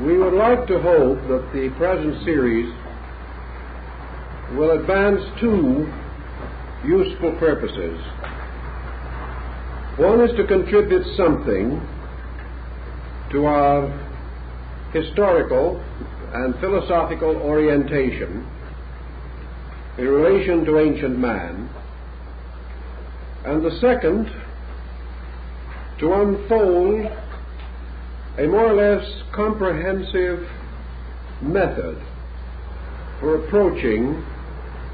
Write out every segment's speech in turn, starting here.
We would like to hope that the present series will advance two useful purposes. One is to contribute something to our historical and philosophical orientation in relation to ancient man, and the second, to unfold a more or less comprehensive method for approaching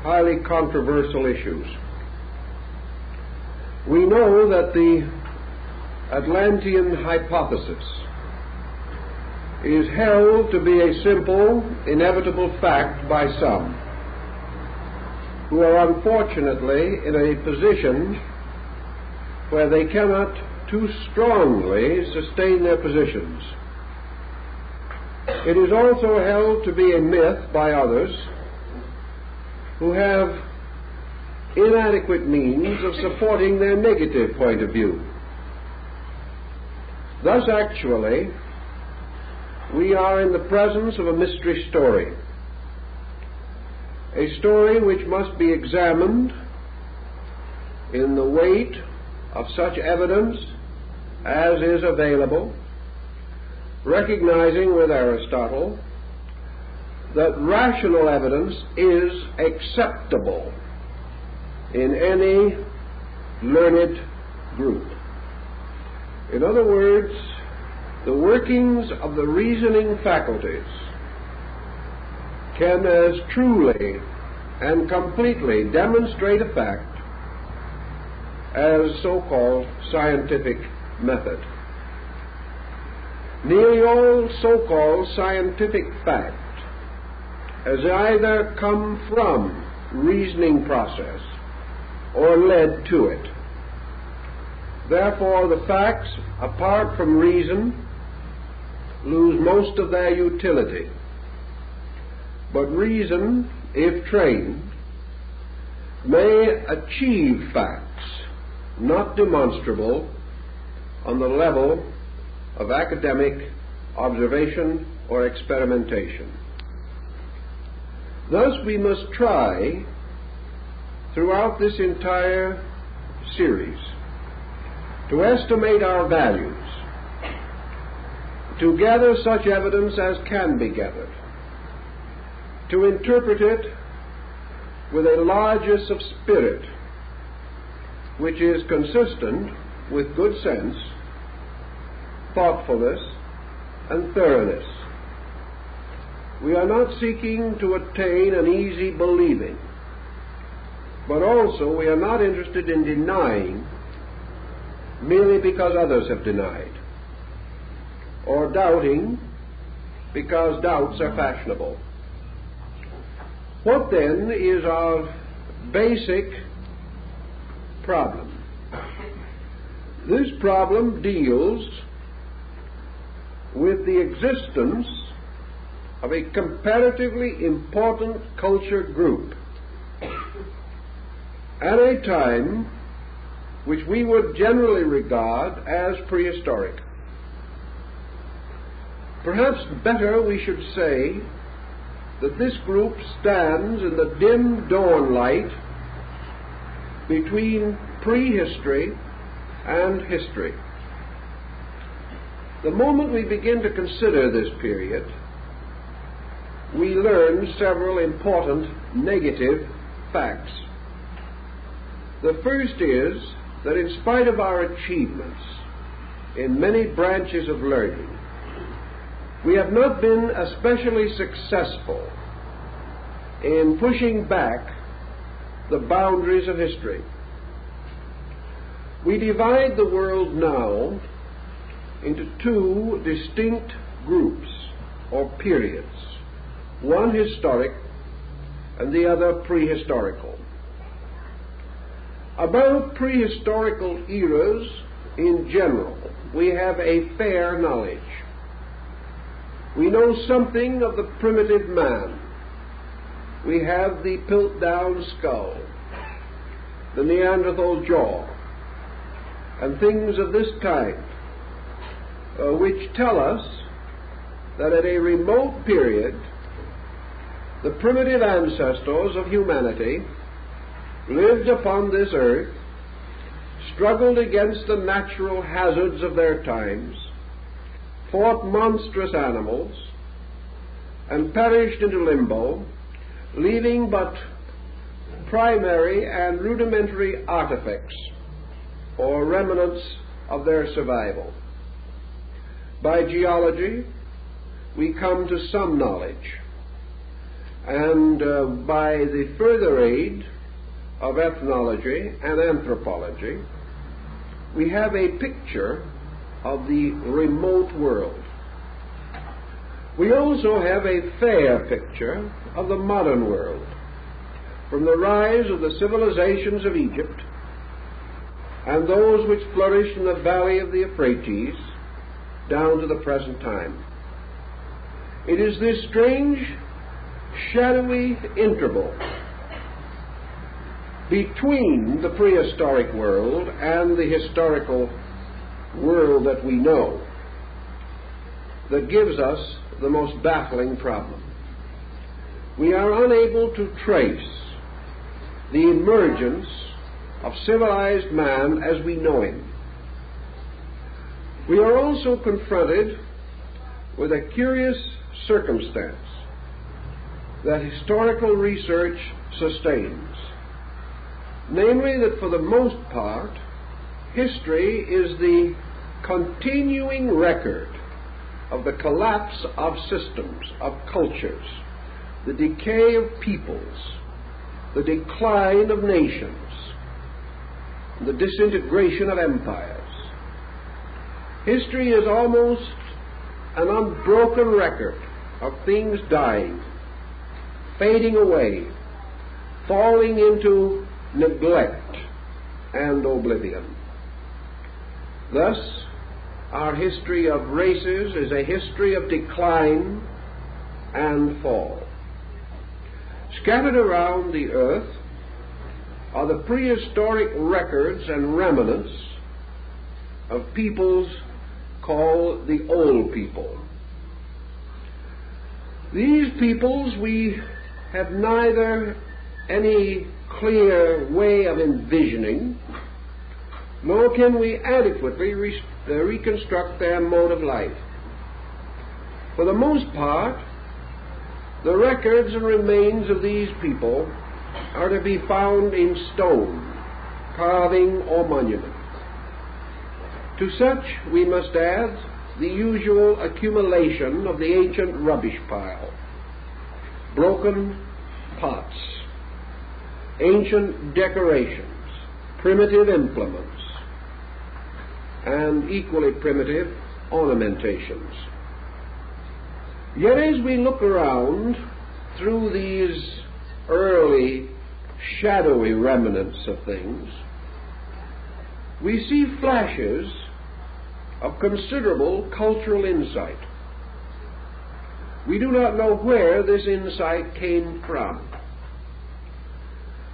highly controversial issues. We know that the Atlantean hypothesis is held to be a simple, inevitable fact by some who are unfortunately in a position where they cannot too strongly sustain their positions. It is also held to be a myth by others who have inadequate means of supporting their negative point of view. Thus, actually, we are in the presence of a mystery story, a story which must be examined in the weight of such evidence as is available, recognizing with Aristotle that rational evidence is acceptable in any learned group. In other words, the workings of the reasoning faculties can as truly and completely demonstrate a fact as so-called scientific method. Nearly all so-called scientific fact has either come from reasoning process or led to it. Therefore, the facts, apart from reason, lose most of their utility. But reason, if trained, may achieve facts not demonstrable on the level of academic observation or experimentation. Thus, we must try throughout this entire series to estimate our values, to gather such evidence as can be gathered, to interpret it with a largess of spirit which is consistent with good sense, thoughtfulness, and thoroughness. We are not seeking to attain an easy believing, but also we are not interested in denying merely because others have denied, or doubting because doubts are fashionable. What then is our basic problem? This problem deals with the existence of a comparatively important culture group at a time which we would generally regard as prehistoric. Perhaps better we should say that this group stands in the dim dawn light between prehistory and history. The moment we begin to consider this period, we learn several important negative facts. The first is that in spite of our achievements in many branches of learning, we have not been especially successful in pushing back the boundaries of history. We divide the world now into two distinct groups or periods, one historic and the other prehistorical. About prehistorical eras in general, we have a fair knowledge. We know something of the primitive man. We have the Piltdown skull, the Neanderthal jaw, and things of this kind, which tell us that at a remote period the primitive ancestors of humanity lived upon this earth, struggled against the natural hazards of their times, fought monstrous animals, and perished into limbo, leaving but primary and rudimentary artifacts or remnants of their survival. By geology, we come to some knowledge, and by the further aid of ethnology and anthropology, we have a picture of the remote world. We also have a fair picture of the modern world, from the rise of the civilizations of Egypt and those which flourished in the valley of the Euphrates down to the present time. It is this strange, shadowy interval between the prehistoric world and the historical world that we know that gives us the most baffling problem. We are unable to trace the emergence of civilized man as we know him. We are also confronted with a curious circumstance that historical research sustains, namely that for the most part, history is the continuing record of the collapse of systems, of cultures, the decay of peoples, the decline of nations, the disintegration of empires. History is almost an unbroken record of things dying, fading away, falling into neglect and oblivion. Thus, our history of races is a history of decline and fall. Scattered around the earth are the prehistoric records and remnants of peoples called the old people. These peoples we have neither any clear way of envisioning, nor can we adequately reconstruct their mode of life. For the most part, the records and remains of these people are to be found in stone, carving, or monument. To such we must add the usual accumulation of the ancient rubbish pile, broken pots, ancient decorations, primitive implements, and equally primitive ornamentations. Yet as we look around through these early shadowy remnants of things, we see flashes of considerable cultural insight. We do not know where this insight came from,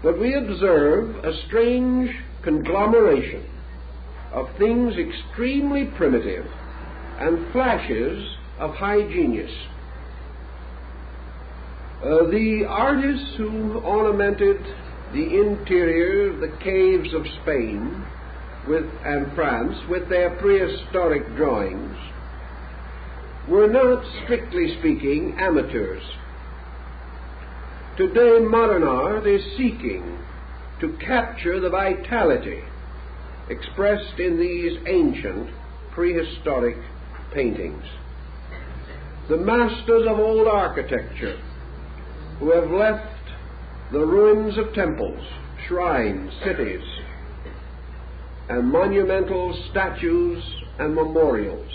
but we observe a strange conglomeration of things extremely primitive and flashes of high genius. The artists who ornamented the interior of the caves of Spain and France with their prehistoric drawings were not, strictly speaking, amateurs. Today, modern art is seeking to capture the vitality expressed in these ancient prehistoric paintings. The masters of old architecture who have left the ruins of temples, shrines, cities, and monumental statues and memorials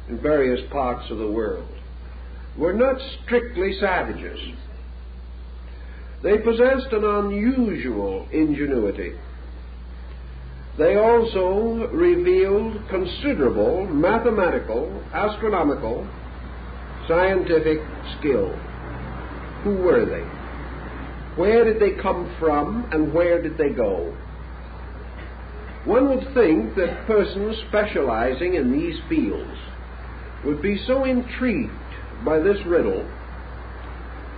in various parts of the world were not strictly savages. They possessed an unusual ingenuity. They also revealed considerable mathematical, astronomical, scientific skill. Who were they? Where did they come from, and where did they go? One would think that persons specializing in these fields would be so intrigued by this riddle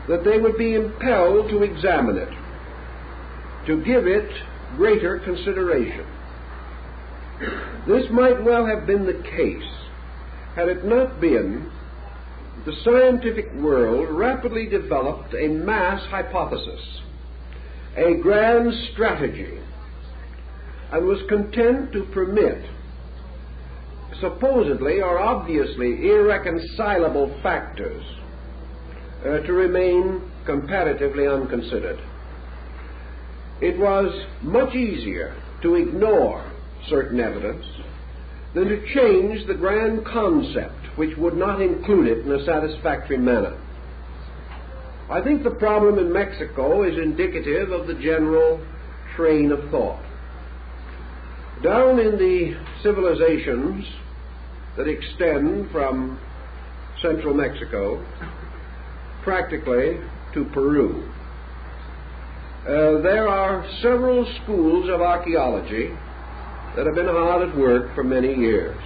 that they would be impelled to examine it, to give it greater consideration. This might well have been the case had it not been the scientific world rapidly developed a mass hypothesis, a grand strategy, and was content to permit supposedly or obviously irreconcilable factors to remain comparatively unconsidered. It was much easier to ignore certain evidence than to change the grand concept which would not include it in a satisfactory manner. I think the problem in Mexico is indicative of the general train of thought. Down in the civilizations that extend from central Mexico practically to Peru, there are several schools of archaeology that have been hard at work for many years.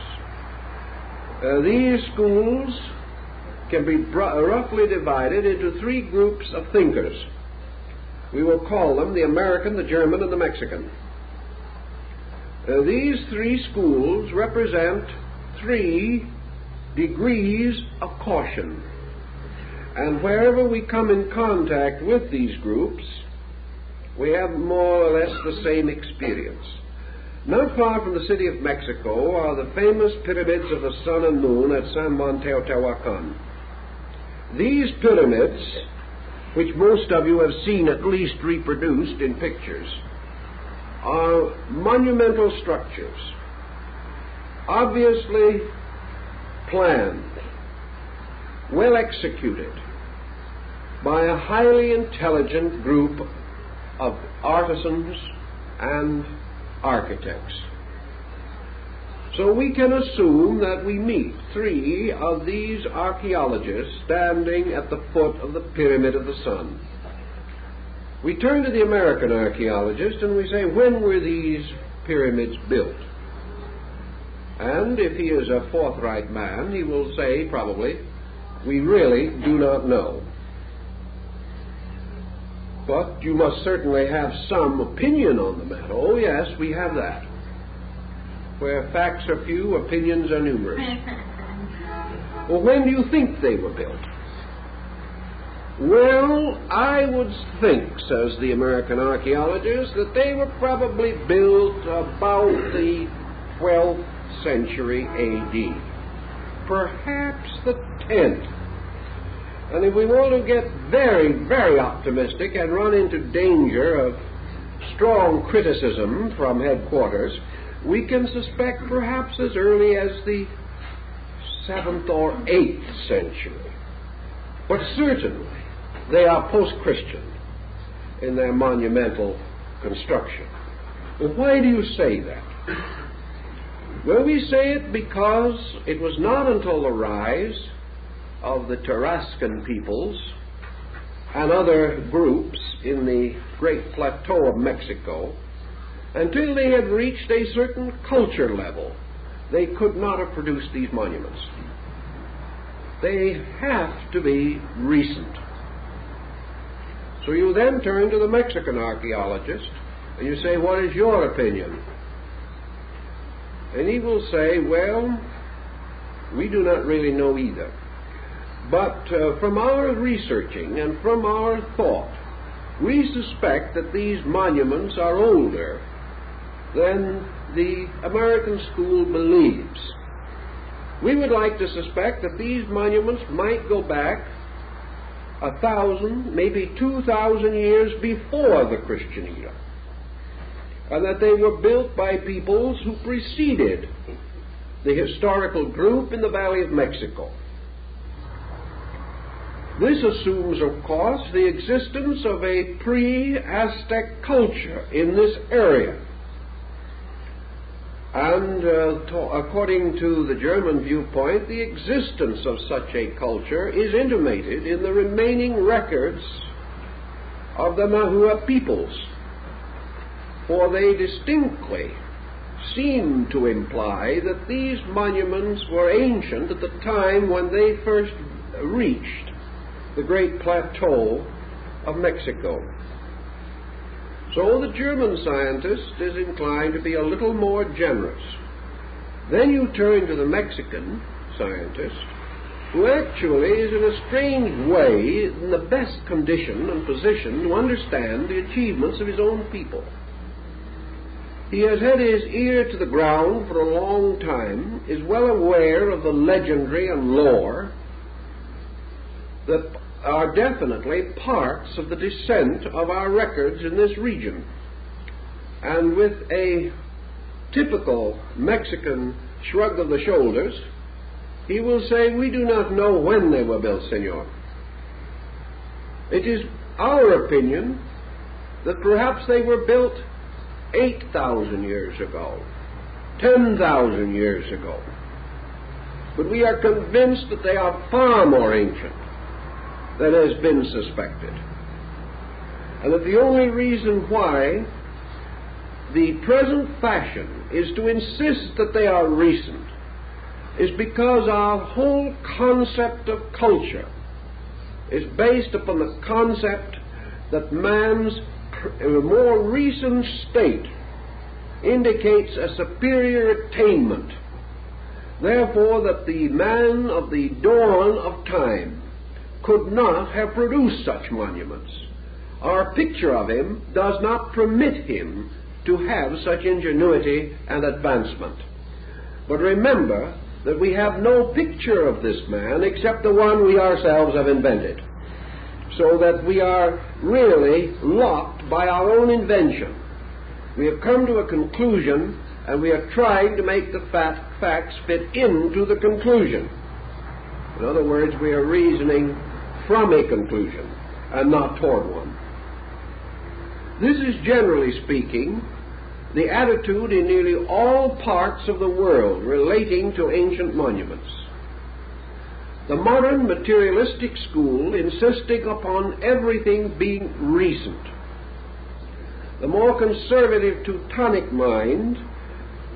These schools can be roughly divided into three groups of thinkers. We will call them the American, the German, and the Mexican. These three schools represent three degrees of caution. And wherever we come in contact with these groups, we have more or less the same experience. Not far from the city of Mexico are the famous pyramids of the sun and moon at San Juan Teotihuacan. These pyramids, which most of you have seen at least reproduced in pictures, are monumental structures, obviously planned, well executed by a highly intelligent group of artisans and architects. So we can assume that we meet three of these archaeologists standing at the foot of the Pyramid of the Sun. We turn to the American archaeologist and we say, when were these pyramids built? And if he is a forthright man, he will say, probably, we really do not know. But you must certainly have some opinion on the matter. Oh yes, we have that. Where facts are few, opinions are numerous. Well, when do you think they were built? Well, I would think, says the American archaeologist, that they were probably built about the 12th century A.D., perhaps the 10th. And if we want to get very, very optimistic and run into danger of strong criticism from headquarters, we can suspect perhaps as early as the 7th or 8th century. But certainly they are post-Christian in their monumental construction. Well, why do you say that? Well, we say it because it was not until the rise of the Tarascan peoples and other groups in the great plateau of Mexico, until they had reached a certain culture level, they could not have produced these monuments. They have to be recent. So you then turn to the Mexican archaeologist and you say, what is your opinion? And he will say, well, we do not really know either. But from our researching and from our thought, we suspect that these monuments are older than the American school believes. We would like to suspect that these monuments might go back 1,000, maybe 2,000 years before the Christian era, and that they were built by peoples who preceded the historical group in the Valley of Mexico. This assumes, of course, the existence of a pre-Aztec culture in this area. And according to the German viewpoint, the existence of such a culture is intimated in the remaining records of the Nahua peoples, for they distinctly seem to imply that these monuments were ancient at the time when they first reached the great plateau of Mexico. So the German scientist is inclined to be a little more generous. Then you turn to the Mexican scientist, who actually is in a strange way in the best condition and position to understand the achievements of his own people. He has had his ear to the ground for a long time, is well aware of the legendary and lore that are definitely parts of the descent of our records in this region. And with a typical Mexican shrug of the shoulders, he will say, "We do not know when they were built, senor. It is our opinion that perhaps they were built 8,000 years ago, 10,000 years ago. But we are convinced that they are far more ancient than has been suspected. And that the only reason why the present fashion is to insist that they are recent is because our whole concept of culture is based upon the concept that man's more recent state indicates a superior attainment. Therefore, that the man of the dawn of time could not have produced such monuments. Our picture of him does not permit him to have such ingenuity and advancement. But remember that we have no picture of this man except the one we ourselves have invented, so that we are really locked by our own invention. We have come to a conclusion, and we are trying to make the facts fit into the conclusion. In other words, we are reasoning from a conclusion and not toward one. This is, generally speaking, the attitude in nearly all parts of the world relating to ancient monuments. The modern materialistic school insisting upon everything being recent. The more conservative Teutonic mind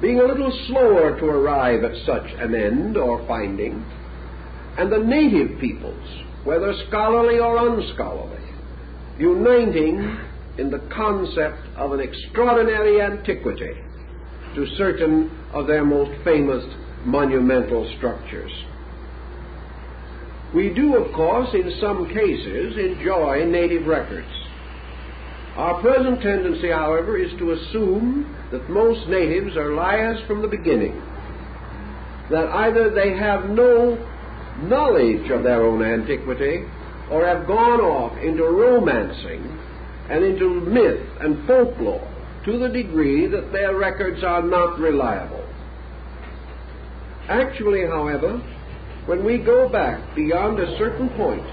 being a little slower to arrive at such an end or finding, and the native peoples, whether scholarly or unscholarly, uniting in the concept of an extraordinary antiquity to certain of their most famous monumental structures. We do, of course, in some cases, enjoy native records. Our present tendency, however, is to assume that most natives are liars from the beginning, that either they have no knowledge of their own antiquity or have gone off into romancing and into myth and folklore to the degree that their records are not reliable. Actually, however, when we go back beyond a certain point,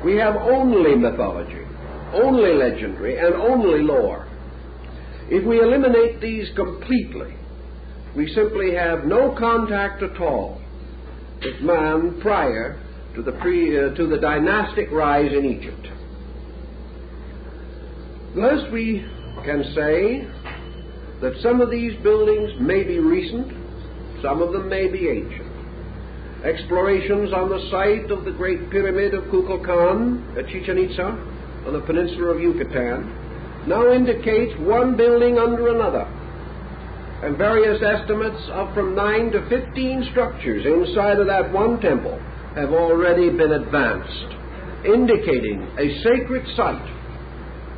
we have only mythology, only legendary, and only lore. If we eliminate these completely, we simply have no contact at all with man prior to the dynastic rise in Egypt. Thus we can say that some of these buildings may be recent, some of them may be ancient. Explorations on the site of the great pyramid of Kukulkan at Chichen Itza on the peninsula of Yucatan now indicates one building under another, and various estimates of from 9 to 15 structures inside of that one temple have already been advanced, indicating a sacred site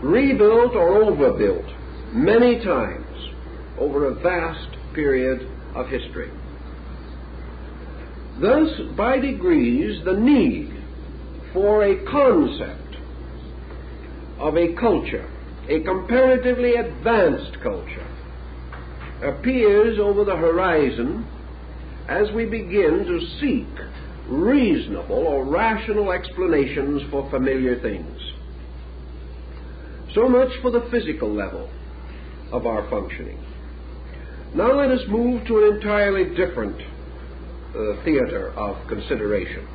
rebuilt or overbuilt many times over a vast period of history. Thus, by degrees, the need for a concept of a culture, a comparatively advanced culture, appears over the horizon as we begin to seek reasonable or rational explanations for familiar things. So much for the physical level of our functioning. Now let us move to an entirely different theater of consideration,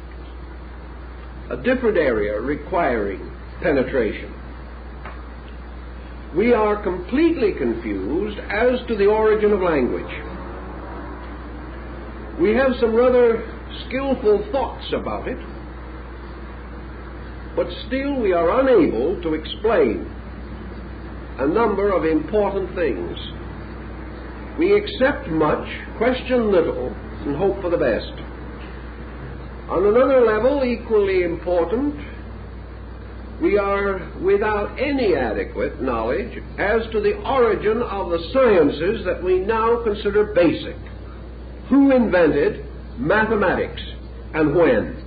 a different area requiring penetration. We are completely confused as to the origin of language. We have some rather skillful thoughts about it, but still we are unable to explain a number of important things. We accept much, question little, and hope for the best. On another level, equally important, we are without any adequate knowledge as to the origin of the sciences that we now consider basic. Who invented mathematics and when?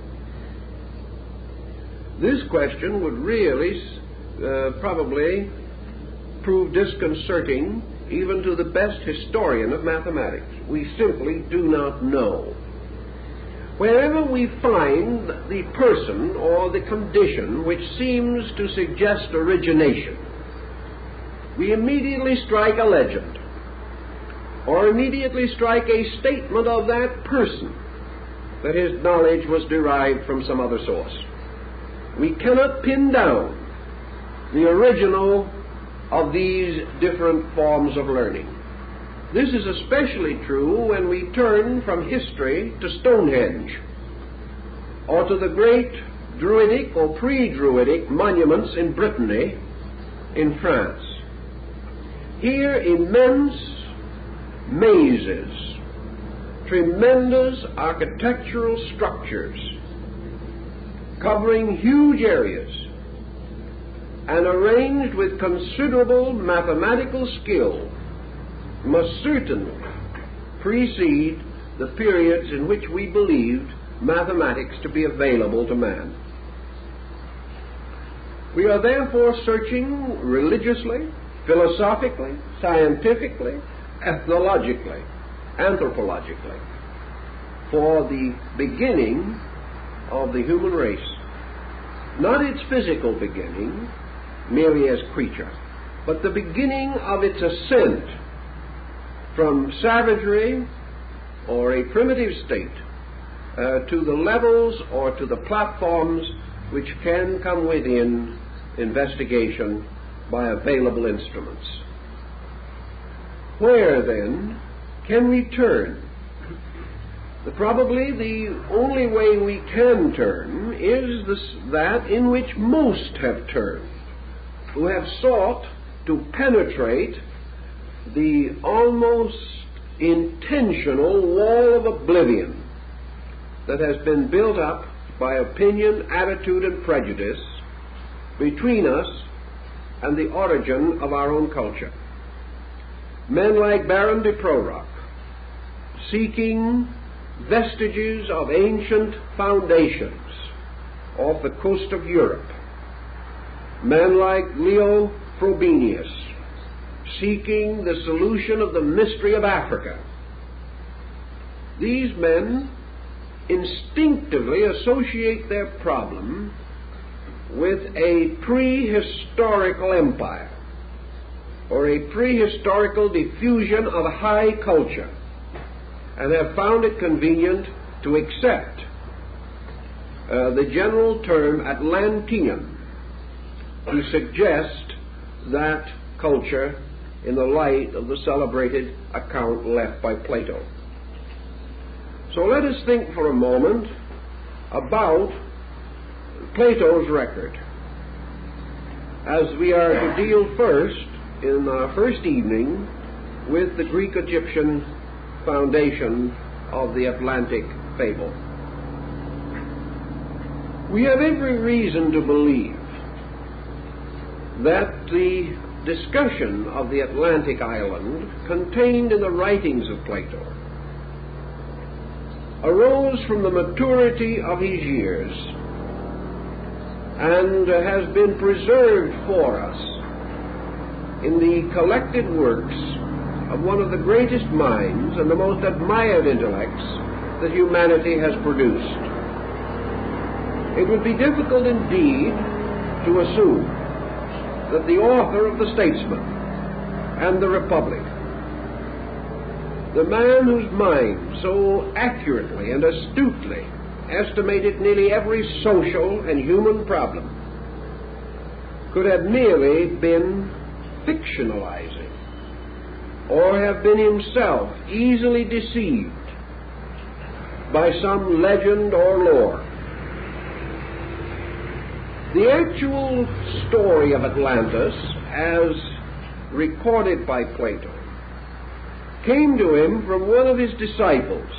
This question would really probably prove disconcerting even to the best historian of mathematics. We simply do not know. Wherever we find the person or the condition which seems to suggest origination, we immediately strike a legend, or immediately strike a statement of that person that his knowledge was derived from some other source. We cannot pin down the original of these different forms of learning. This is especially true when we turn from history to Stonehenge, or to the great Druidic or pre-Druidic monuments in Brittany, in France. Here, immense mazes, tremendous architectural structures, covering huge areas, and arranged with considerable mathematical skill, must certainly precede the periods in which we believed mathematics to be available to man. We are therefore searching religiously, philosophically, scientifically, ethnologically, anthropologically, for the beginning of the human race. Not its physical beginning, merely as creature, but the beginning of its ascent from savagery or a primitive state to the levels or to the platforms which can come within investigation by available instruments. Where then can we turn? Probably the only way we can turn is that in which most have turned, who have sought to penetrate the almost intentional wall of oblivion that has been built up by opinion, attitude, and prejudice between us and the origin of our own culture. Men like Baron de Prorock, seeking vestiges of ancient foundations off the coast of Europe. Men like Leo Frobenius, seeking the solution of the mystery of Africa. These men instinctively associate their problem with a prehistorical empire, or a prehistorical diffusion of high culture, and have found it convenient to accept the general term Atlantean to suggest that culture in the light of the celebrated account left by Plato. So let us think for a moment about Plato's record, as we are to deal first, in our first evening, with the Greek-Egyptian foundation of the Atlantic fable. We have every reason to believe that the discussion of the Atlantic island contained in the writings of Plato arose from the maturity of his years and has been preserved for us in the collected works of one of the greatest minds and the most admired intellects that humanity has produced. It would be difficult indeed to assume that the author of the Statesman and the Republic, the man whose mind so accurately and astutely estimated nearly every social and human problem, could have merely been fictionalizing, or have been himself easily deceived by some legend or lore. The actual story of Atlantis, as recorded by Plato, came to him from one of his disciples,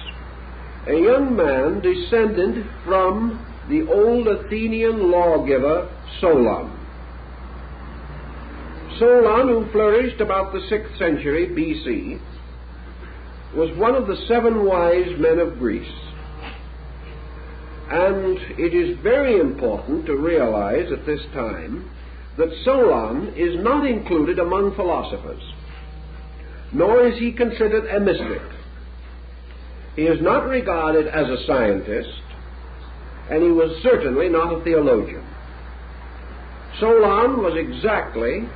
a young man descended from the old Athenian lawgiver Solon. Solon, who flourished about the 6th century BC, was one of the 7 wise men of Greece. And it is very important to realize at this time that Solon is not included among philosophers, nor is he considered a mystic. He is not regarded as a scientist, and he was certainly not a theologian. Solon was exactly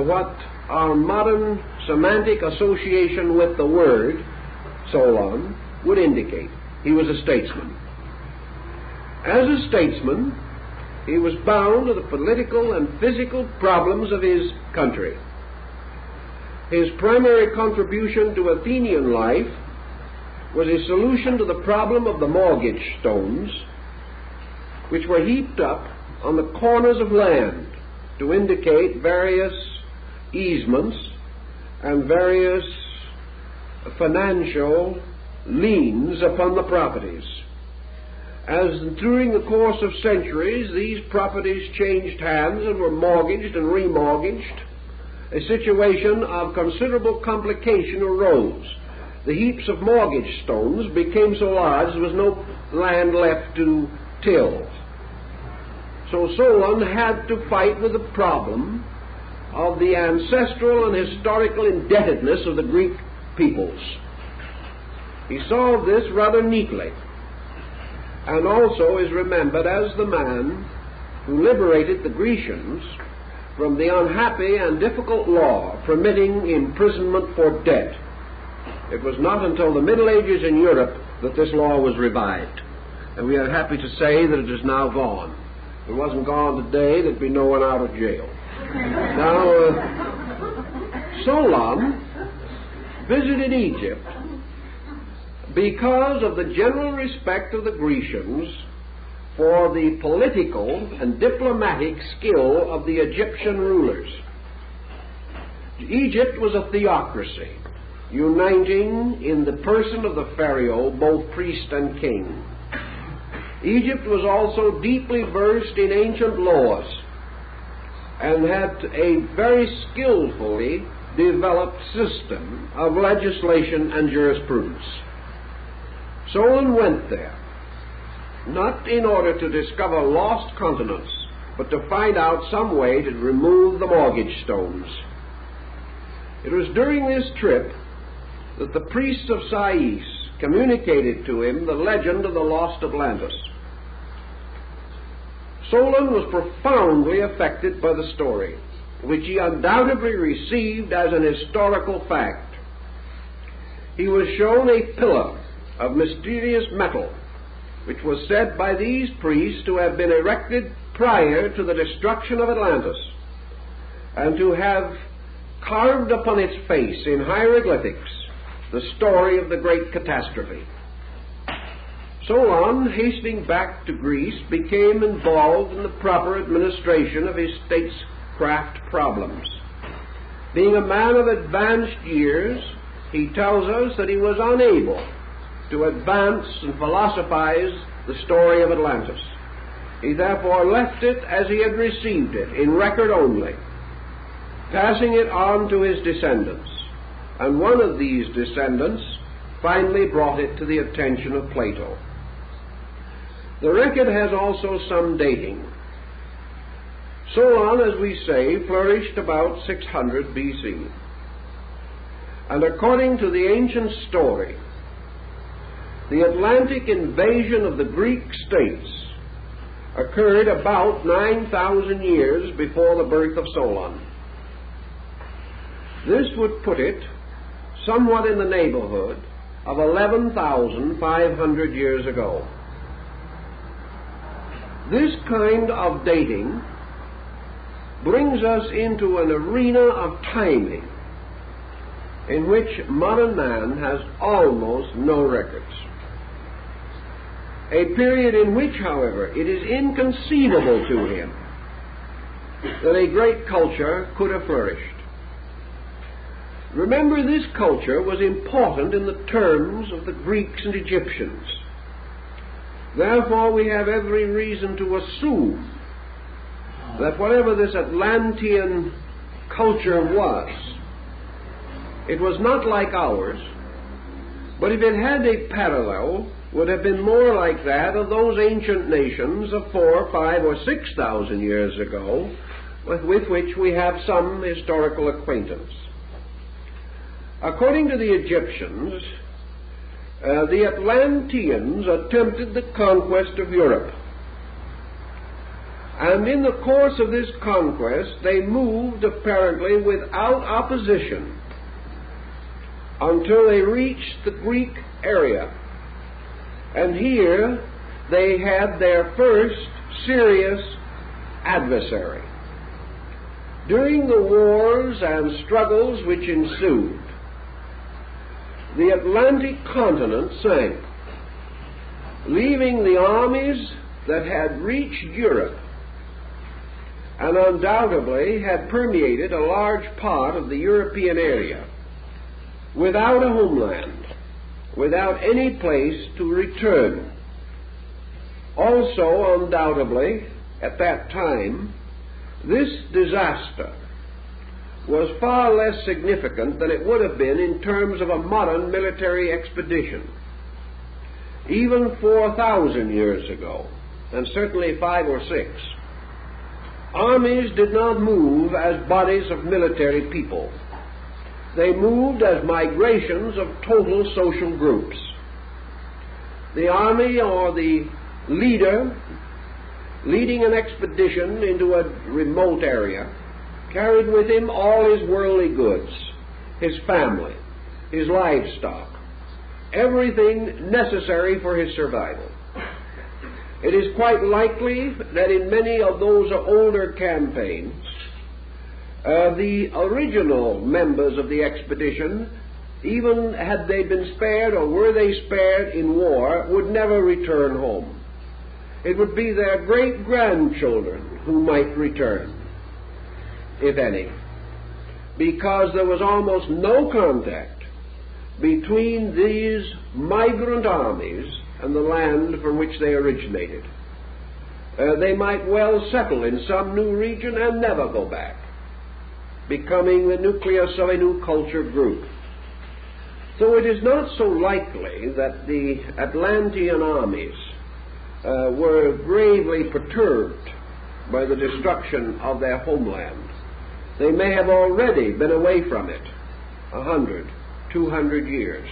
what our modern semantic association with the word Solon would indicate. He was a statesman. As a statesman, he was bound to the political and physical problems of his country. His primary contribution to Athenian life was a solution to the problem of the mortgage stones, which were heaped up on the corners of land to indicate various easements and various financial liens upon the properties. As during the course of centuries these properties changed hands and were mortgaged and remortgaged, a situation of considerable complication arose. The heaps of mortgage stones became so large there was no land left to till. So Solon had to fight with the problem of the ancestral and historical indebtedness of the Greek peoples. He solved this rather neatly, and also is remembered as the man who liberated the Grecians from the unhappy and difficult law permitting imprisonment for debt. It was not until the Middle Ages in Europe that this law was revived, and we are happy to say that it is now gone. If it wasn't gone today, there'd be no one out of jail. Now, Solon visited Egypt because of the general respect of the Grecians for the political and diplomatic skill of the Egyptian rulers. Egypt was a theocracy, uniting in the person of the pharaoh both priest and king. Egypt was also deeply versed in ancient laws and had a very skillfully developed system of legislation and jurisprudence. Solon went there, not in order to discover lost continents, but to find out some way to remove the mortgage stones. It was during this trip that the priests of Sais communicated to him the legend of the lost Atlantis. Solon was profoundly affected by the story, which he undoubtedly received as an historical fact. He was shown a pillar of mysterious metal, which was said by these priests to have been erected prior to the destruction of Atlantis, and to have carved upon its face in hieroglyphics the story of the great catastrophe. Solon, hastening back to Greece, became involved in the proper administration of his statecraft problems. Being a man of advanced years, he tells us that he was unable to advance and philosophize the story of Atlantis. He therefore left it as he had received it, in record only, passing it on to his descendants. And one of these descendants finally brought it to the attention of Plato. The record has also some dating. Solon, as we say, flourished about 600 BC. And according to the ancient story, the Atlantic invasion of the Greek states occurred about 9,000 years before the birth of Solon. This would put it somewhat in the neighborhood of 11,500 years ago. This kind of dating brings us into an arena of timing in which modern man has almost no records. a period in which, however, it is inconceivable to him that a great culture could have flourished. Remember, this culture was important in the terms of the Greeks and Egyptians. Therefore, we have every reason to assume that whatever this Atlantean culture was, it was not like ours, but if it had a parallel, would have been more like that of those ancient nations of 4,000, 5,000, or 6,000 years ago, with which we have some historical acquaintance. According to the Egyptians, the Atlanteans attempted the conquest of Europe. And in the course of this conquest, they moved apparently without opposition until they reached the Greek area. And here they had their first serious adversary. During the wars and struggles which ensued, the Atlantic continent sank, leaving the armies that had reached Europe and undoubtedly had permeated a large part of the European area without a homeland, without any place to return. Also, undoubtedly, at that time, this disaster was far less significant than it would have been in terms of a modern military expedition. Even 4,000 years ago, and certainly 5 or 6, armies did not move as bodies of military people. They moved as migrations of total social groups. The army or the leader leading an expedition into a remote area carried with him all his worldly goods, his family, his livestock, everything necessary for his survival. It is quite likely that in many of those older campaigns, the original members of the expedition, even had they been spared or were they spared in war, would never return home. It would be their great-grandchildren who might return, if any, because there was almost no contact between these migrant armies and the land from which they originated. They might well settle in some new region and never go back, becoming the nucleus of a new culture group. So it is not so likely that the Atlantean armies were gravely perturbed by the destruction of their homeland. They may have already been away from it 100, 200 years,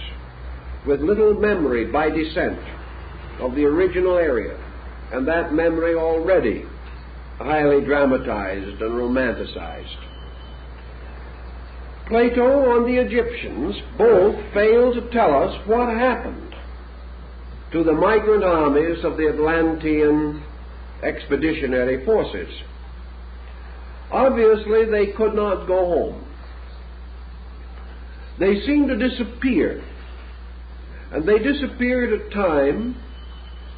with little memory by descent of the original area, and that memory already highly dramatized and romanticized. Plato and the Egyptians both fail to tell us what happened to the migrant armies of the Atlantean expeditionary forces. Obviously, they could not go home. They seemed to disappear, and they disappeared at a time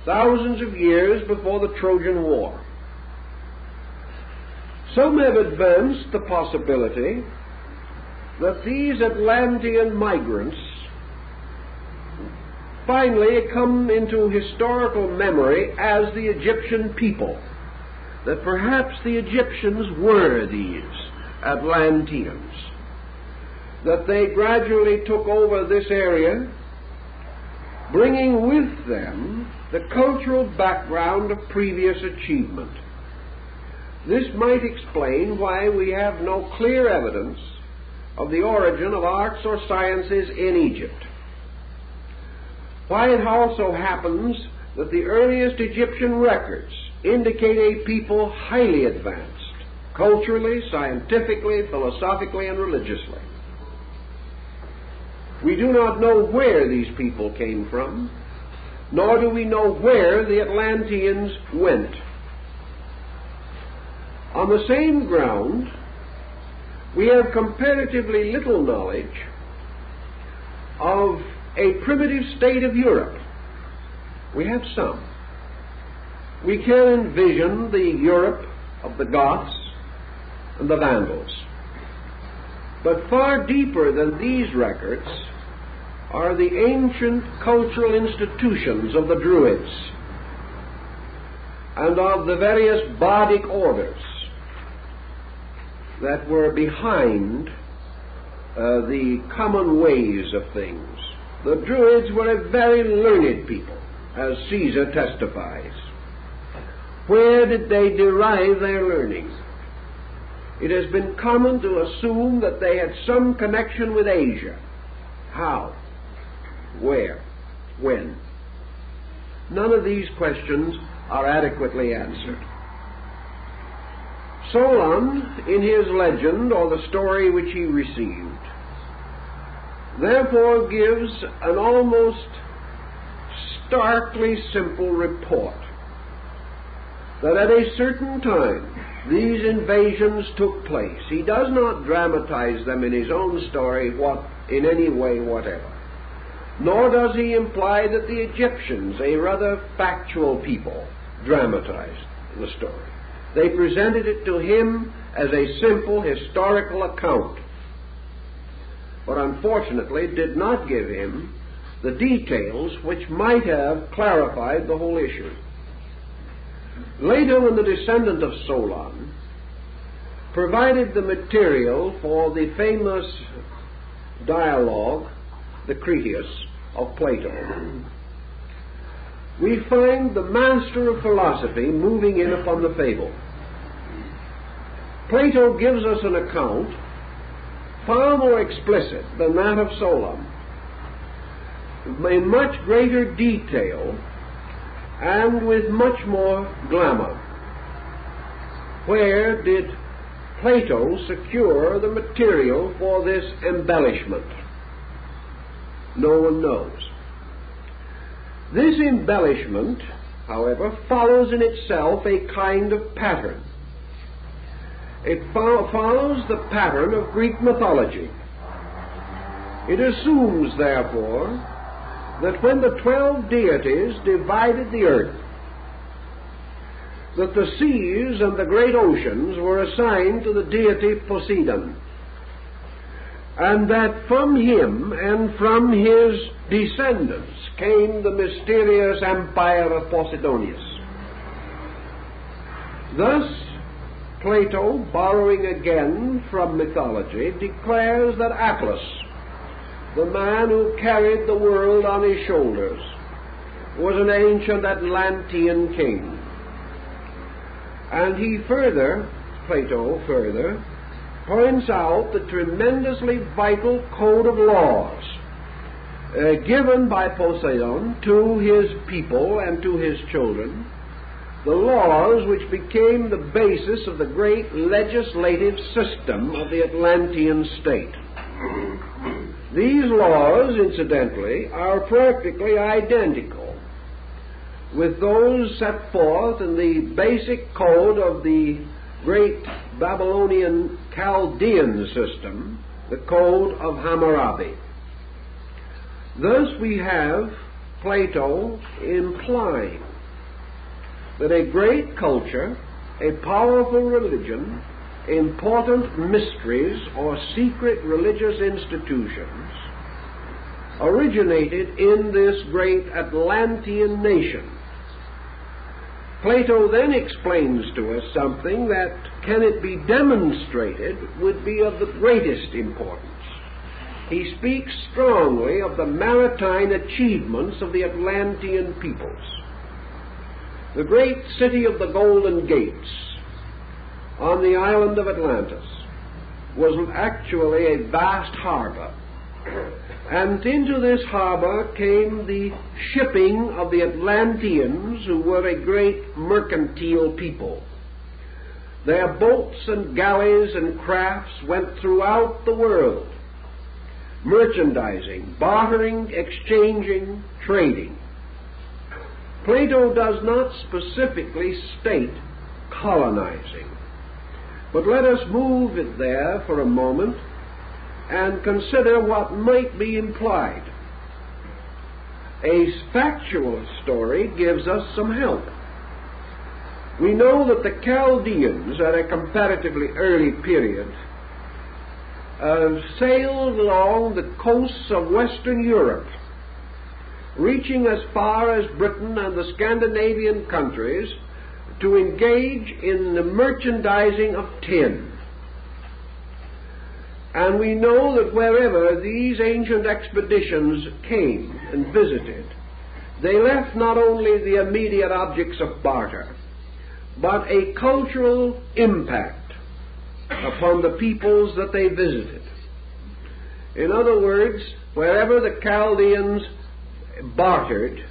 thousands of years before the Trojan War. Some have advanced the possibility that these Atlantean migrants finally come into historical memory as the Egyptian people, that perhaps the Egyptians were these Atlanteans, that they gradually took over this area, bringing with them the cultural background of previous achievement. This might explain why we have no clear evidence of the origin of arts or sciences in Egypt. Why it also happens that the earliest Egyptian records indicate a people highly advanced, culturally, scientifically, philosophically, and religiously. We do not know where these people came from, nor do we know where the Atlanteans went. On the same ground, we have comparatively little knowledge of a primitive state of Europe. We have some. we can envision the Europe of the Goths and the Vandals. But far deeper than these records are the ancient cultural institutions of the Druids and of the various bardic orders that were behind the common ways of things. The Druids were a very learned people, as Caesar testifies. Where did they derive their learning? It has been common to assume that they had some connection with Asia. How? Where? When? None of these questions are adequately answered. Solon, in his legend, or the story which he received, therefore gives an almost starkly simple report that at a certain time these invasions took place. He does not dramatize them in his own story in any way whatever, nor does he imply that the Egyptians, a rather factual people, dramatized the story. They presented it to him as a simple historical account, but unfortunately did not give him the details which might have clarified the whole issue. Later, when the descendant of Solon provided the material for the famous dialogue, the Critias, of Plato, we find the master of philosophy moving in upon the fable. Plato gives us an account far more explicit than that of Solon, in much greater detail and with much more glamour. Where did Plato secure the material for this embellishment? No one knows. This embellishment, however, follows in itself a kind of pattern. It follows the pattern of Greek mythology. It assumes, therefore, that when the 12 deities divided the earth, that the seas and the great oceans were assigned to the deity Poseidon, and that from him and from his descendants came the mysterious empire of Posidonius. Thus, Plato, borrowing again from mythology, declares that Atlas, the man who carried the world on his shoulders, was an ancient Atlantean king. And Plato further points out the tremendously vital code of laws given by Poseidon to his people and to his children, the laws which became the basis of the great legislative system of the Atlantean state. These laws, incidentally, are practically identical with those set forth in the basic code of the great Babylonian Chaldean system, the Code of Hammurabi. Thus we have Plato implying that a great culture, a powerful religion, important mysteries or secret religious institutions originated in this great Atlantean nation. Plato then explains to us something that, can it be demonstrated, would be of the greatest importance. He speaks strongly of the maritime achievements of the Atlantean peoples. The great city of the Golden Gates on the island of Atlantis was actually a vast harbor. And into this harbor came the shipping of the Atlanteans, who were a great mercantile people. Their boats and galleys and crafts went throughout the world, merchandising, bartering, exchanging, trading. Plato does not specifically state colonizing, but let us move it there for a moment and consider what might be implied. A factual story gives us some help. We know that the Chaldeans, at a comparatively early period, sailed along the coasts of Western Europe, reaching as far as Britain and the Scandinavian countries to engage in the merchandising of tin. And we know that wherever these ancient expeditions came and visited, they left not only the immediate objects of barter, but a cultural impact upon the peoples that they visited. In other words, wherever the Chaldeans bartered,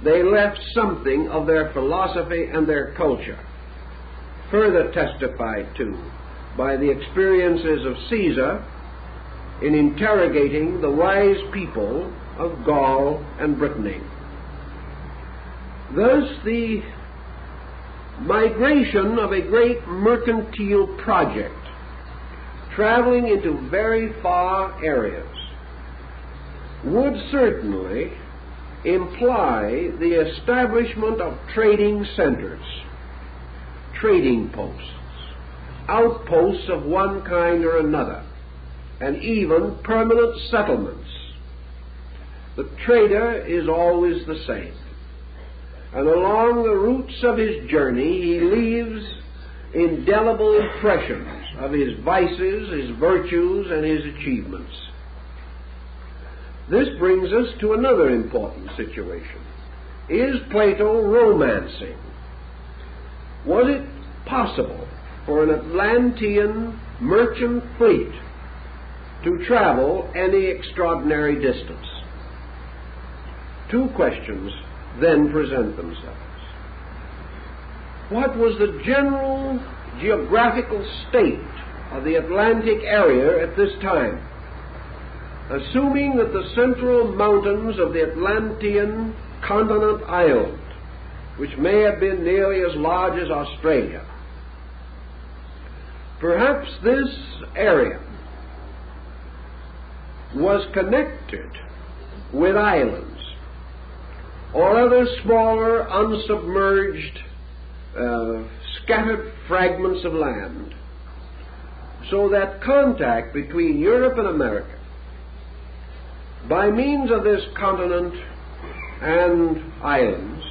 they left something of their philosophy and their culture, further testified to by the experiences of Caesar in interrogating the wise people of Gaul and Brittany. Thus, the migration of a great mercantile project traveling into very far areas would certainly imply the establishment of trading centers, trading posts, outposts of one kind or another, and even permanent settlements. The trader is always the same, and along the routes of his journey he leaves indelible impressions of his vices, his virtues, and his achievements. This brings us to another important situation. Is Plato romancing? Was it possible for an Atlantean merchant fleet to travel any extraordinary distance? Two questions then present themselves. What was the general geographical state of the Atlantic area at this time? Assuming that the central mountains of the Atlantean continent island, which may have been nearly as large as Australia, perhaps this area was connected with islands or other smaller, unsubmerged, scattered fragments of land, so that contact between Europe and America by means of this continent and islands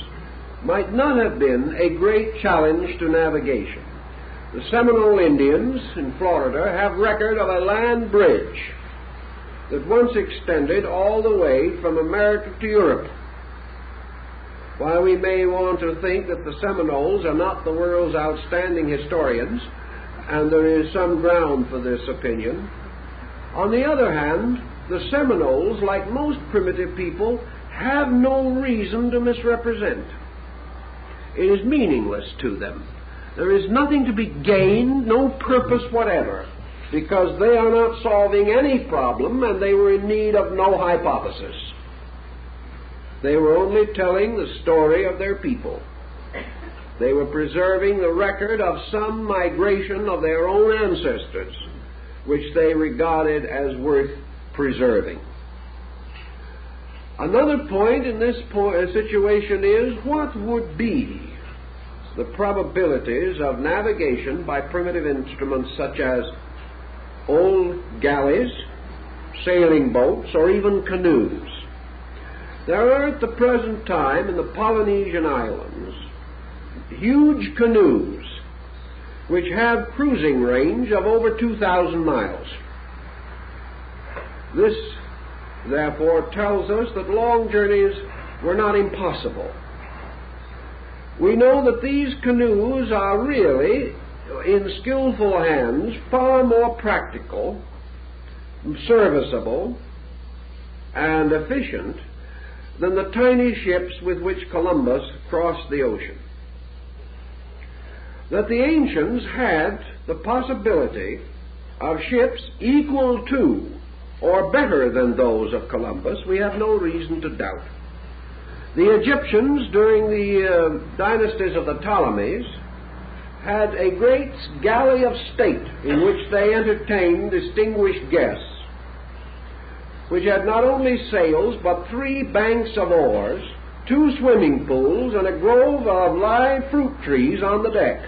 might not have been a great challenge to navigation. The Seminole Indians in Florida have record of a land bridge that once extended all the way from America to Europe. While we may want to think that the Seminoles are not the world's outstanding historians, and there is some ground for this opinion, on the other hand, the Seminoles, like most primitive people, have no reason to misrepresent. It is meaningless to them. There is nothing to be gained, no purpose whatever, because they are not solving any problem and they were in need of no hypothesis. They were only telling the story of their people. They were preserving the record of some migration of their own ancestors, which they regarded as worth preserving. Another point in this situation is, what would be the probabilities of navigation by primitive instruments such as old galleys, sailing boats, or even canoes? There are at the present time in the Polynesian islands huge canoes which have cruising range of over 2,000 miles. This, therefore, tells us that long journeys were not impossible. We know that these canoes are really, in skillful hands, far more practical, serviceable, and efficient than the tiny ships with which Columbus crossed the ocean. That the ancients had the possibility of ships equal to or better than those of Columbus, we have no reason to doubt. The Egyptians, during the dynasties of the Ptolemies, had a great galley of state in which they entertained distinguished guests, which had not only sails but 3 banks of oars 2 swimming pools, and a grove of live fruit trees on the deck.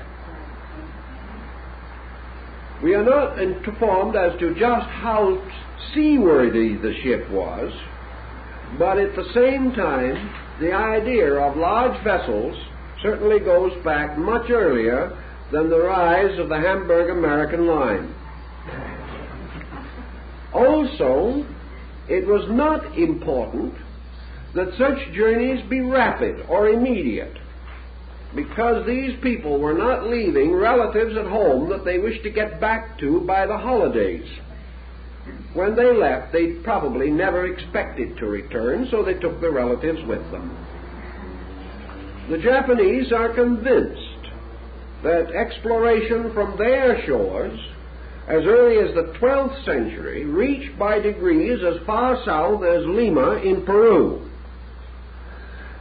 We are not informed as to just how seaworthy the ship was, but at the same time, the idea of large vessels certainly goes back much earlier than the rise of the Hamburg American line. Also, it was not important that such journeys be rapid or immediate, because these people were not leaving relatives at home that they wished to get back to by the holidays. When they left, they probably never expected to return, so they took the relatives with them. The Japanese are convinced that exploration from their shores, as early as the 12th century, reached by degrees as far south as Lima in Peru.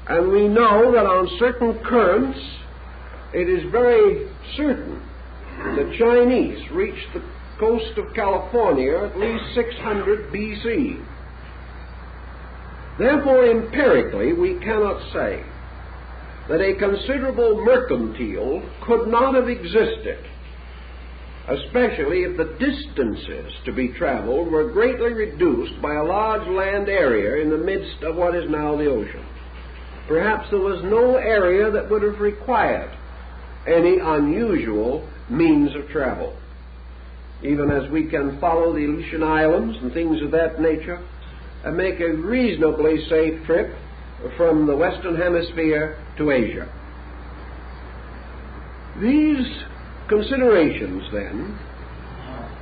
And we know that on certain currents, it is very certain the Chinese reached the coast of California at least 600 BC. Therefore, empirically, we cannot say that a considerable mercantile could not have existed, especially if the distances to be traveled were greatly reduced by a large land area in the midst of what is now the ocean. Perhaps there was no area that would have required any unusual means of travel. Even as we can follow the Aleutian Islands and things of that nature and make a reasonably safe trip from the Western Hemisphere to Asia. These considerations, then,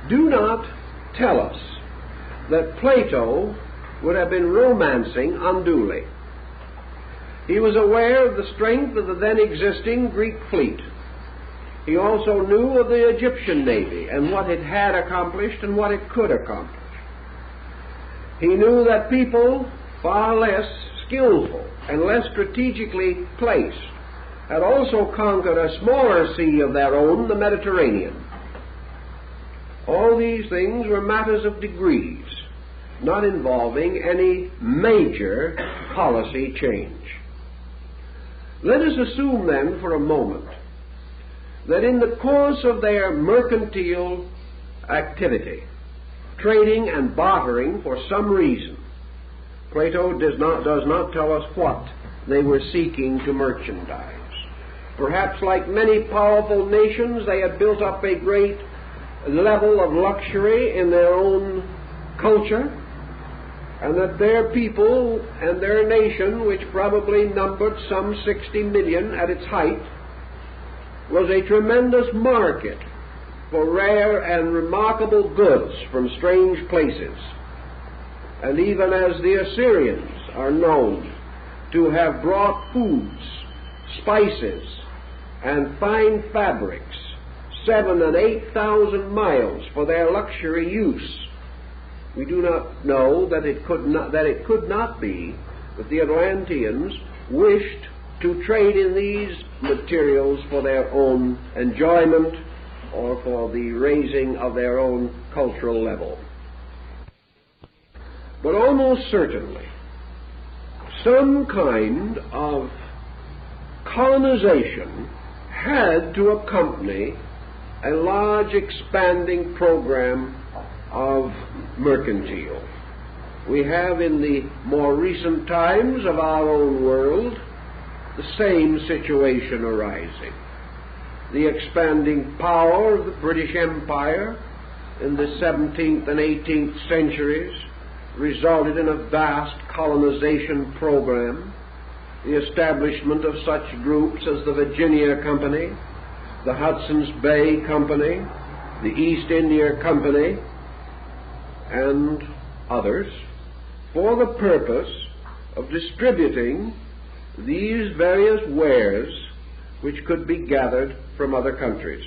do not tell us that Plato would have been romancing unduly. He was aware of the strength of the then existing Greek fleet. He also knew of the Egyptian navy and what it had accomplished and what it could accomplish. He knew that people far less skillful and less strategically placed had also conquered a smaller sea of their own, the Mediterranean. All these things were matters of degrees, not involving any major policy change. Let us assume then for a moment that in the course of their mercantile activity, trading and bartering for some reason, Plato does not tell us what they were seeking to merchandise. Perhaps like many powerful nations, they had built up a great level of luxury in their own culture, and that their people and their nation, which probably numbered some 60 million at its height, was a tremendous market for rare and remarkable goods from strange places. And even as the Assyrians are known to have brought foods, spices, and fine fabrics 7,000 and 8,000 miles for their luxury use, we do not know that it could not be that the Atlanteans wished to trade in these materials for their own enjoyment or for the raising of their own cultural level. But almost certainly, some kind of colonization had to accompany a large expanding program of mercantile. We have in the more recent times of our own world the same situation arising. The expanding power of the British Empire in the 17th and 18th centuries resulted in a vast colonization program. The establishment of such groups as the Virginia Company, the Hudson's Bay Company, the East India Company, and others, for the purpose of distributing these various wares which could be gathered from other countries.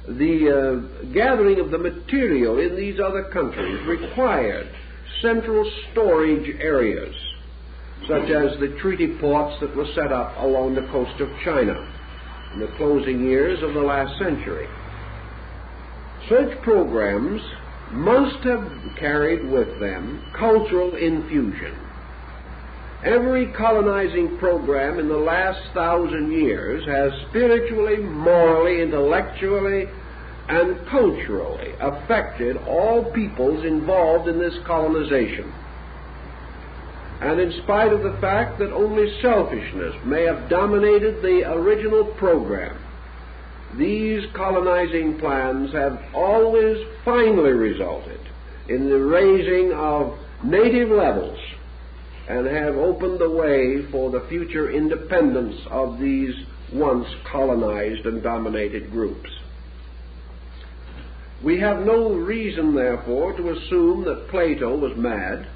The gathering of the material in these other countries required central storage areas, such as the treaty ports that were set up along the coast of China in the closing years of the last century. Such programs must have carried with them cultural infusion. Every colonizing program in the last 1,000 years has spiritually, morally, intellectually, and culturally affected all peoples involved in this colonization. And in spite of the fact that only selfishness may have dominated the original program, these colonizing plans have always finally resulted in the raising of native levels and have opened the way for the future independence of these once colonized and dominated groups. We have no reason, therefore, to assume that Plato was mad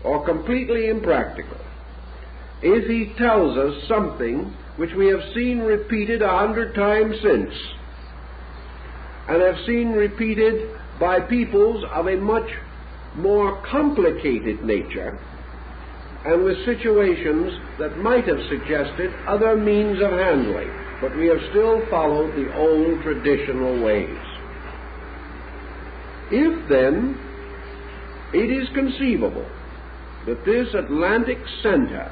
or completely impractical if he tells us something which we have seen repeated 100 times since, and have seen repeated by peoples of a much more complicated nature, and with situations that might have suggested other means of handling, but we have still followed the old traditional ways. If, then, it is conceivable that this Atlantic center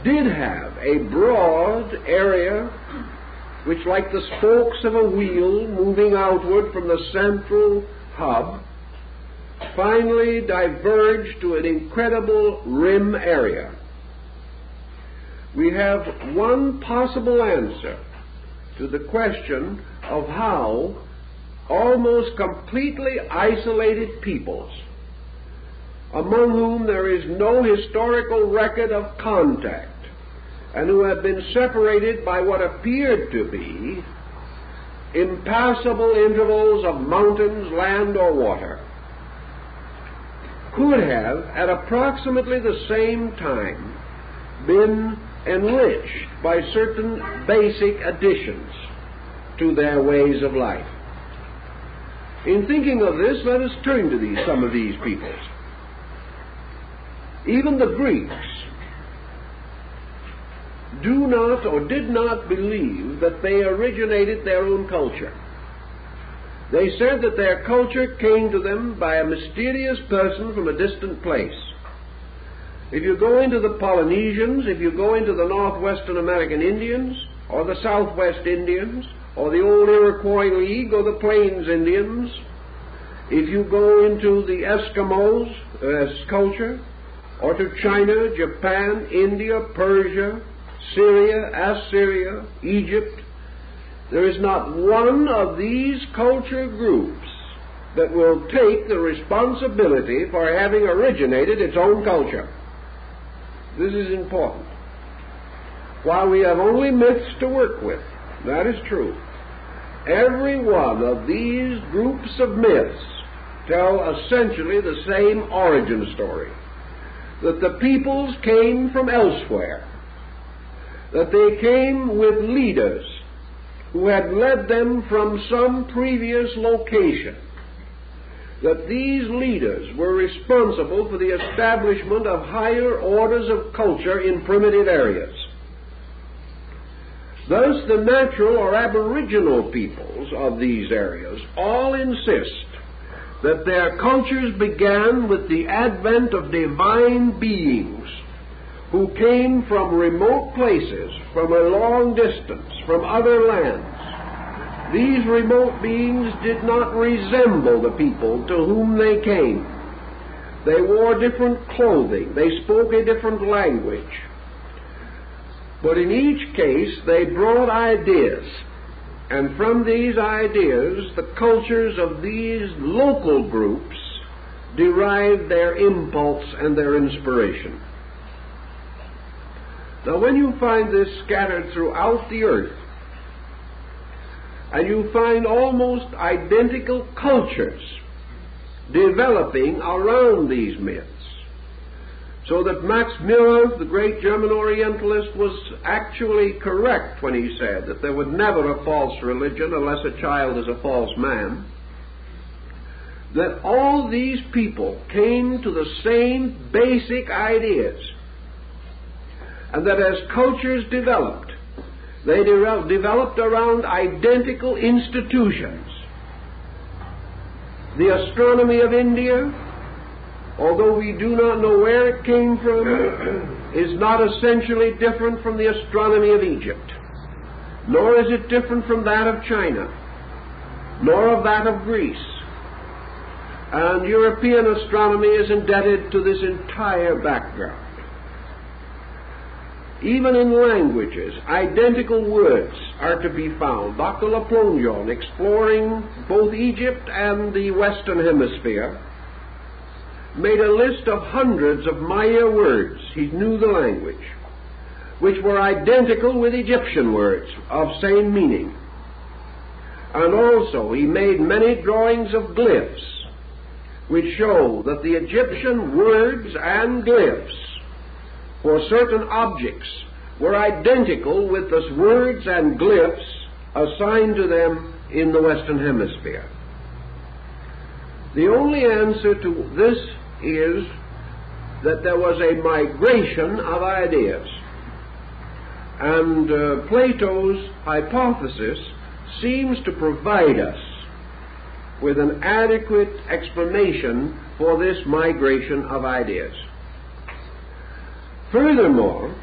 did have a broad area which, like the spokes of a wheel moving outward from the central hub, finally diverged to an incredible rim area, we have one possible answer to the question of how almost completely isolated peoples, among whom there is no historical record of contact, and who have been separated by what appeared to be impassable intervals of mountains, land, or water, could have, at approximately the same time, been enriched by certain basic additions to their ways of life. In thinking of this, let us turn to some of these peoples. Even the Greeks do not or did not believe that they originated their own culture. They said that their culture came to them by a mysterious person from a distant place. If you go into the Polynesians, if you go into the Northwestern American Indians, or the Southwest Indians, or the old Iroquois League, or the Plains Indians, if you go into the Eskimos' culture, or to China, Japan, India, Persia, Syria, Assyria, Egypt, there is not one of these culture groups that will take the responsibility for having originated its own culture. This is important. While we have only myths to work with, that is true, every one of these groups of myths tell essentially the same origin story, that the peoples came from elsewhere, that they came with leaders who had led them from some previous location, that these leaders were responsible for the establishment of higher orders of culture in primitive areas. Thus, the natural or aboriginal peoples of these areas all insist that their cultures began with the advent of divine beings who came from remote places, from a long distance, from other lands. These remote beings did not resemble the people to whom they came. They wore different clothing. They spoke a different language. But in each case, they brought ideas. And from these ideas, the cultures of these local groups derived their impulse and their inspiration. Now, when you find this scattered throughout the earth, and you find almost identical cultures developing around these myths, so that Max Müller, the great German Orientalist, was actually correct when he said that there was never a false religion unless a child is a false man, that all these people came to the same basic ideas, and that as cultures developed, they developed around identical institutions. The astronomy of India although we do not know where it came from, is not essentially different from the astronomy of Egypt, nor is it different from that of China, nor of that of Greece. And European astronomy is indebted to this entire background. Even in languages, identical words are to be found. Dr. Laplongeon, exploring both Egypt and the Western Hemisphere, made a list of hundreds of Maya words, he knew the language, which were identical with Egyptian words of same meaning. And also he made many drawings of glyphs, which show that the Egyptian words and glyphs for certain objects were identical with the words and glyphs assigned to them in the Western Hemisphere. The only answer to this is that there was a migration of ideas, and Plato's hypothesis seems to provide us with an adequate explanation for this migration of ideas. Furthermore,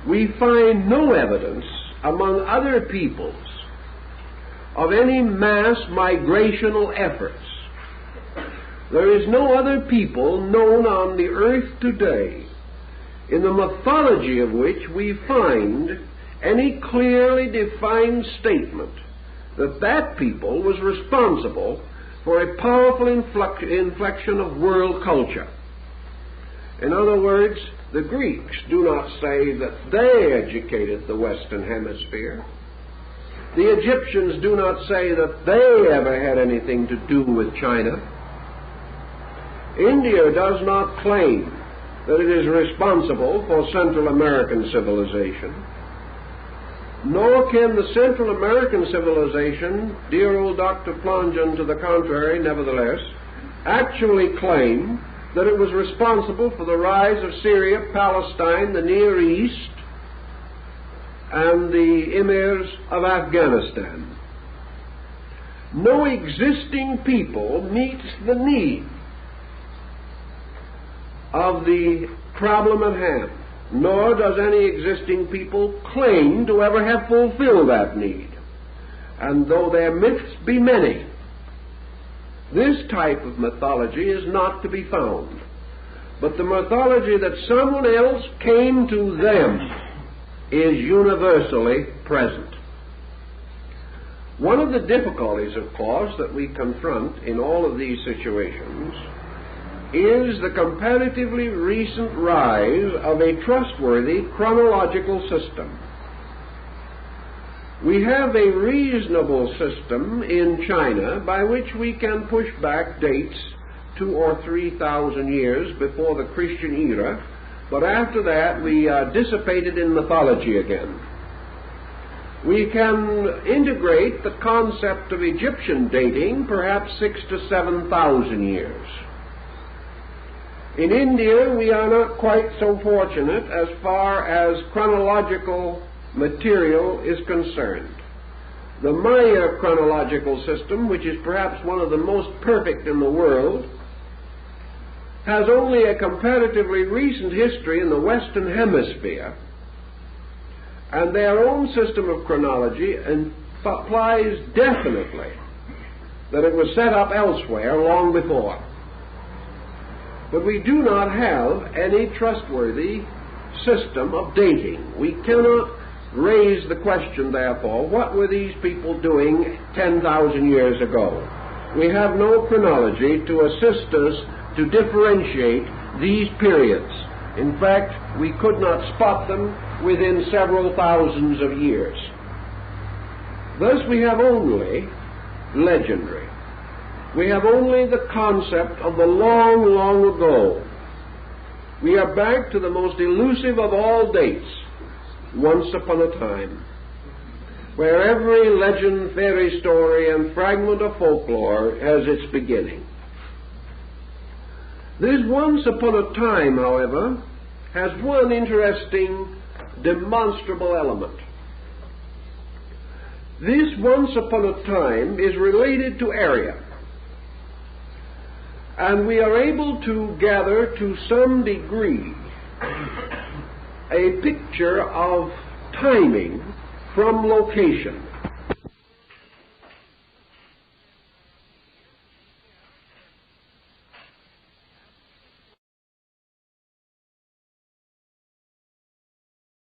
we find no evidence among other peoples of any mass migrational efforts. There is no other people known on the earth today in the mythology of which we find any clearly defined statement that that people was responsible for a powerful inflection of world culture. In other words, the Greeks do not say that they educated the Western Hemisphere. The Egyptians do not say that they ever had anything to do with China. India does not claim that it is responsible for Central American civilization. Nor can the Central American civilization, dear old Dr. Plongeon to the contrary, nevertheless, actually claim that it was responsible for the rise of Syria, Palestine, the Near East, and the emirs of Afghanistan. No existing people meets the need of the problem at hand, nor does any existing people claim to ever have fulfilled that need. And though their myths be many, this type of mythology is not to be found. But the mythology that someone else came to them is universally present. One of the difficulties, of course, that we confront in all of these situations is the comparatively recent rise of a trustworthy chronological system. We have a reasonable system in China by which we can push back dates 2,000 or 3,000 years before the Christian era, but after that we are dissipated in mythology again. We can integrate the concept of Egyptian dating perhaps 6,000 to 7,000 years. In India we are not quite so fortunate as far as chronological material is concerned. The Maya chronological system, which is perhaps one of the most perfect in the world, has only a comparatively recent history in the Western Hemisphere, and their own system of chronology implies definitely that it was set up elsewhere long before. But we do not have any trustworthy system of dating. We cannot raise the question, therefore, what were these people doing 10,000 years ago? We have no chronology to assist us to differentiate these periods. In fact, we could not spot them within several thousands of years. Thus we have only legendary. We have only the concept of the long, long ago. We are back to the most elusive of all dates, once upon a time, where every legend, fairy story, and fragment of folklore has its beginning. This once upon a time, however, has one interesting, demonstrable element. This once upon a time is related to area. and we are able to gather to some degree a picture of timing from location.